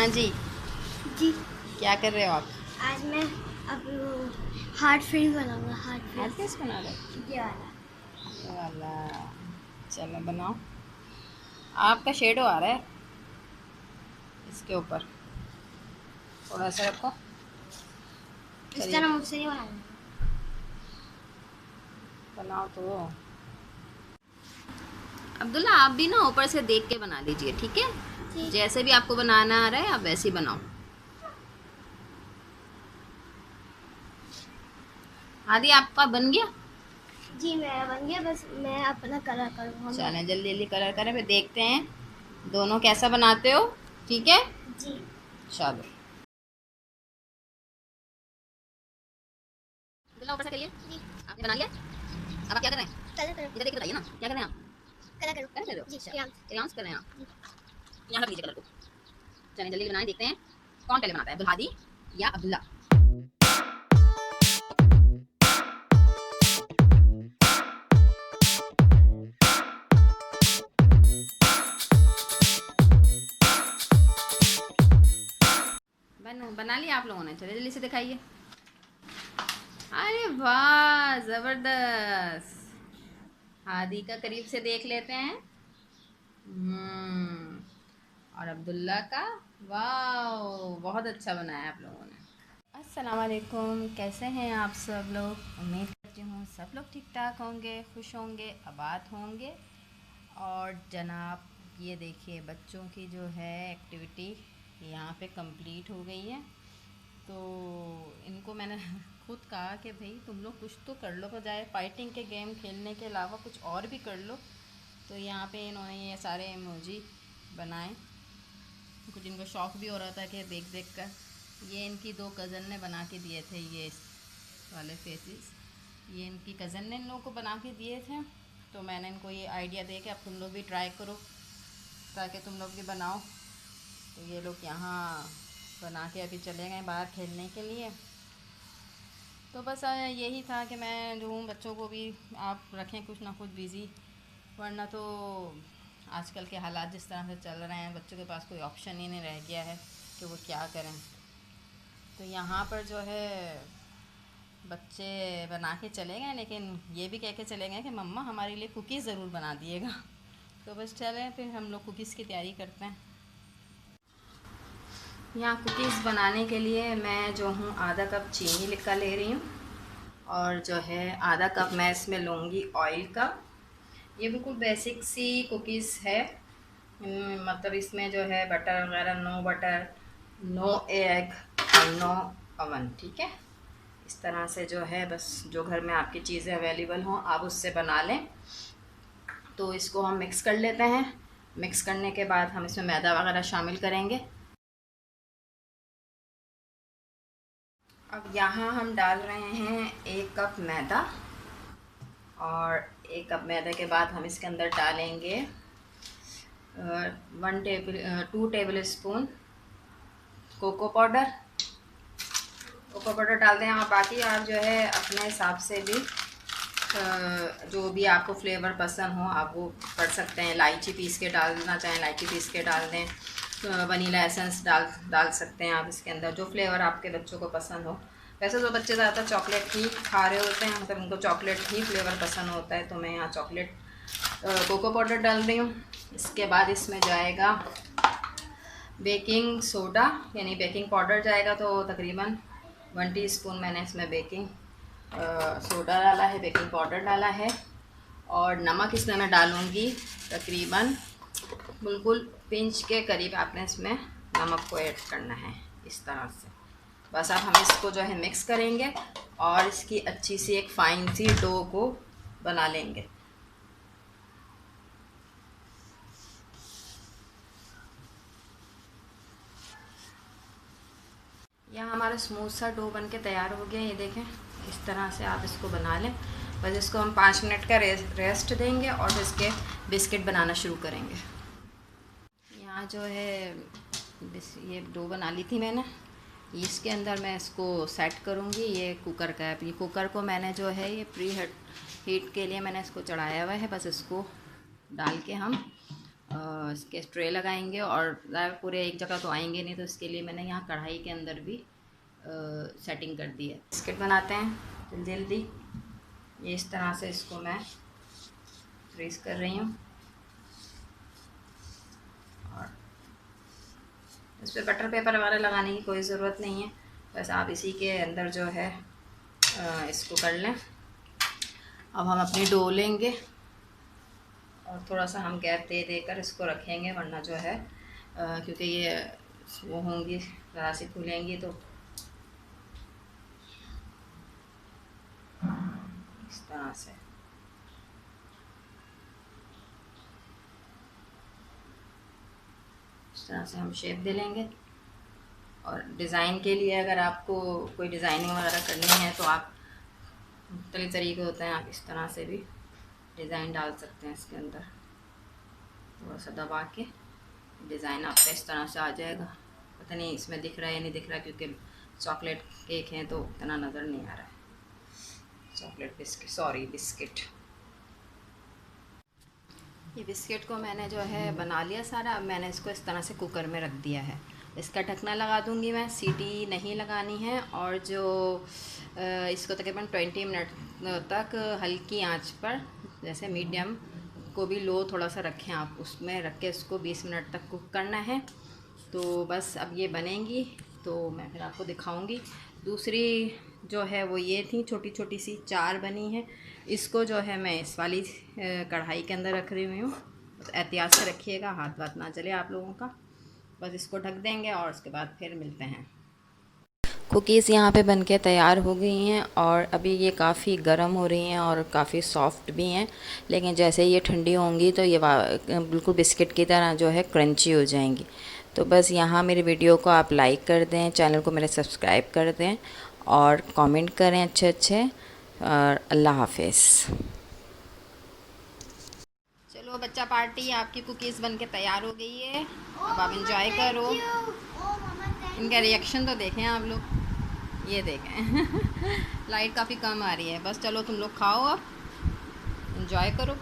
हाँ जी। जी। क्या कर रहे हो आप? आज मैं अब हार्ट फ्रेम बनाऊंगा। हार्ट हार्ट फ्रेम फेस बना रहे हो? ये वाला। ये वाला। चलो बनाओ। आपका शेडो आ रहा है इसके ऊपर, थोड़ा सा रखो। इस चलिए तरह मुझसे नहीं बनाना। बनाओ तो। अब्दुल्ला आप भी ना ऊपर से देख के बना लीजिए, ठीक है? जी जैसे भी आपको बनाना आ रहा है आप वैसे ही बनाओ। आदि आपका बन गया? जी मेरा बन गया, बस मैं अपना कलर करूँगा मैं। चलें जल्दी जल्दी कलर करें, फिर देखते हैं दोनों कैसा बनाते हो। ठीक है, जी चलो। अब्दुल्ला ऊपर से करिए। जी आपने बना लिया? अब आप क्या कर रहे हैं? कलर करो। इधर देख के बताइए ना, क्या कर रहे हैं आप? कलर करो। कर रहे हो? जी अच्छा, क्रेयॉन्स। क्रेयॉन्स कर रहे हैं आप। जी। यहाँ रख लीजिए कलर को। चलें जल्दी बनाएं, देखते हैं कौन पहले बनाता है, अब्दुल हादी या अब्दुल्ला। बना लिया आप लोगों ने? चलिए जल्दी से दिखाइए। अरे वाह, जबरदस्त। हादी का करीब से देख लेते हैं। और अब्दुल्ला का। वाह, बहुत अच्छा बनाया आप लोगों ने। अस्सलाम वालेकुम, कैसे हैं आप सब लोग? उम्मीद करती हूँ सब लोग ठीक ठाक होंगे, खुश होंगे, आबाद होंगे। और जनाब ये देखिए बच्चों की जो है एक्टिविटी यहाँ पे कंप्लीट हो गई है। तो इनको मैंने खुद कहा कि भाई तुम लोग कुछ तो कर लो, बजाय फाइटिंग के गेम खेलने के अलावा कुछ और भी कर लो। तो यहाँ पे इन्होंने ये सारे इमोजी बनाए। कुछ इनको शौक़ भी हो रहा था कि देख देख कर। ये इनकी दो कज़न ने बना के दिए थे ये वाले फेसेस। ये इनकी कज़न ने इन लोगों को बना के दिए थे। तो मैंने इनको ये आइडिया दे कि अब तुम लोग भी ट्राई करो, ताकि तुम लोग भी बनाओ। तो ये लोग यहाँ बना के अभी चले गए बाहर खेलने के लिए। तो बस यही था कि मैं जो हूँ बच्चों को भी आप रखें कुछ ना कुछ बिज़ी, वरना तो आजकल के हालात जिस तरह से चल रहे हैं बच्चों के पास कोई ऑप्शन ही नहीं रह गया है कि वो क्या करें। तो यहाँ पर जो है बच्चे बना के चले गए, लेकिन ये भी कह के चले गए कि मम्मा हमारे लिए कुकीज़ ज़रूर बना दिएगा। तो बस चलें फिर हम लोग कुकीज़ की तैयारी करते हैं। यहाँ कुकीज़ बनाने के लिए मैं जो हूँ आधा कप चीनी लिखा ले रही हूँ, और जो है आधा कप मैं इसमें लूँगी ऑयल का। ये बिल्कुल बेसिक सी कुकीज़ है। मतलब इसमें जो है बटर वगैरह, नो बटर, नो एग और नो ओवन, ठीक है? इस तरह से जो है बस जो घर में आपकी चीज़ें अवेलेबल हों आप उससे बना लें। तो इसको हम मिक्स कर लेते हैं। मिक्स करने के बाद हम इसमें मैदा वगैरह शामिल करेंगे। अब यहाँ हम डाल रहे हैं 1 कप मैदा, और 1 कप मैदे के बाद हम इसके अंदर डालेंगे 2 tablespoon cocoa powder. Cocoa powder डालते हैं, और बाकी आप जो है अपने हिसाब से भी जो भी आपको फ्लेवर पसंद हो आप वो कर सकते हैं। इलायची पीस के डालना चाहें इलायची पीस के डाल दें। वनीला एसेंस डाल सकते हैं आप इसके अंदर, जो फ्लेवर आपके बच्चों को पसंद हो। वैसे तो बच्चे ज़्यादातर चॉकलेट ही खा रहे होते हैं, मतलब उनको चॉकलेट ही फ्लेवर पसंद होता है। तो मैं यहाँ चॉकलेट कोको पाउडर डाल रही हूँ। इसके बाद इसमें जाएगा बेकिंग सोडा यानी बेकिंग पाउडर जाएगा, तो तकरीबन 1 टीस्पून मैंने इसमें बेकिंग सोडा डाला है, बेकिंग पाउडर डाला है। और नमक इसमें मैं डालूँगी तकरीबन बिल्कुल पिंच के करीब आपने इसमें नमक को ऐड करना है, इस तरह से। बस अब हम इसको जो है मिक्स करेंगे और इसकी अच्छी सी एक फ़ाइन सी डो को बना लेंगे। यह हमारा स्मूथ सा डो बन के तैयार हो गया। ये देखें, इस तरह से आप इसको बना लें। बस इसको हम 5 मिनट का रेस्ट देंगे और इसके बिस्किट बनाना शुरू करेंगे। यहाँ जो है ये डो बना ली थी मैंने, इसके अंदर मैं इसको सेट करूँगी। ये कुकर का है, ये कुकर को मैंने जो है ये प्री हीट के लिए मैंने इसको चढ़ाया हुआ है। बस इसको डाल के हम इसके ट्रे लगाएंगे और पूरे एक जगह तो आएंगे नहीं, तो इसके लिए मैंने यहाँ कढ़ाई के अंदर भी सेटिंग कर दी है। बिस्किट बनाते हैं जल्दी। ये इस तरह से इसको मैं फ्रीज कर रही हूँ और इस पर बटर पेपर वगैरह लगाने की कोई ज़रूरत नहीं है, बस आप इसी के अंदर जो है इसको कर लें। अब हम अपनी डो लेंगे और थोड़ा सा हम गैप दे देकर इसको रखेंगे, वरना जो है क्योंकि ये वो होंगी ज़रा सी फूलेंगी तो इस तरह से। इस तरह से हम शेप दे लेंगे। और डिज़ाइन के लिए अगर आपको कोई डिज़ाइनिंग वगैरह करनी है तो आप मुख्तलिफ़ तरीके होते हैं, आप इस तरह से भी डिज़ाइन डाल सकते हैं। इसके अंदर थोड़ा सा दबा के डिज़ाइन आपका इस तरह से आ जाएगा। पता नहीं इसमें दिख रहा है या नहीं दिख रहा, क्योंकि चॉकलेट केक है तो इतना नज़र नहीं आ रहा है। Chocolate biscuit, sorry biscuit. ये बिस्किट को मैंने जो है बना लिया सारा। अब मैंने इसको इस तरह से कुकर में रख दिया है। इसका ढकना लगा दूंगी मैं, सीटी नहीं लगानी है। और जो इसको तकरीबन 20 मिनट तक हल्की आंच पर, जैसे मीडियम को भी लो थोड़ा सा रखें आप, उसमें रख के इसको 20 मिनट तक कुक करना है। तो बस अब ये बनेंगी तो मैं फिर आपको दिखाऊंगी। दूसरी जो है वो ये थी, छोटी छोटी सी 4 बनी है। इसको जो है मैं इस वाली कढ़ाई के अंदर रख रही हूँ। तो एहतियात से रखिएगा, हाथ वाथ ना चले आप लोगों का। बस इसको ढक देंगे और उसके बाद फिर मिलते हैं। कुकीज़ यहाँ पे बनके तैयार हो गई हैं और अभी ये काफ़ी गर्म हो रही हैं और काफ़ी सॉफ्ट भी हैं, लेकिन जैसे ये ठंडी होंगी तो ये बिल्कुल बिस्किट की तरह जो है क्रंची हो जाएंगी। तो बस यहाँ मेरी वीडियो को आप लाइक कर दें, चैनल को मेरे सब्सक्राइब कर दें और कमेंट करें अच्छे अच्छे। और अल्लाह हाफिज़। चलो बच्चा पार्टी, आपकी कुकीज़ बनके तैयार हो गई है। अब आप इंजॉय करो। इनका रिएक्शन तो देखें आप लोग, ये देखें। लाइट काफ़ी कम आ रही है। बस चलो तुम लोग खाओ, अब इंजॉय करो।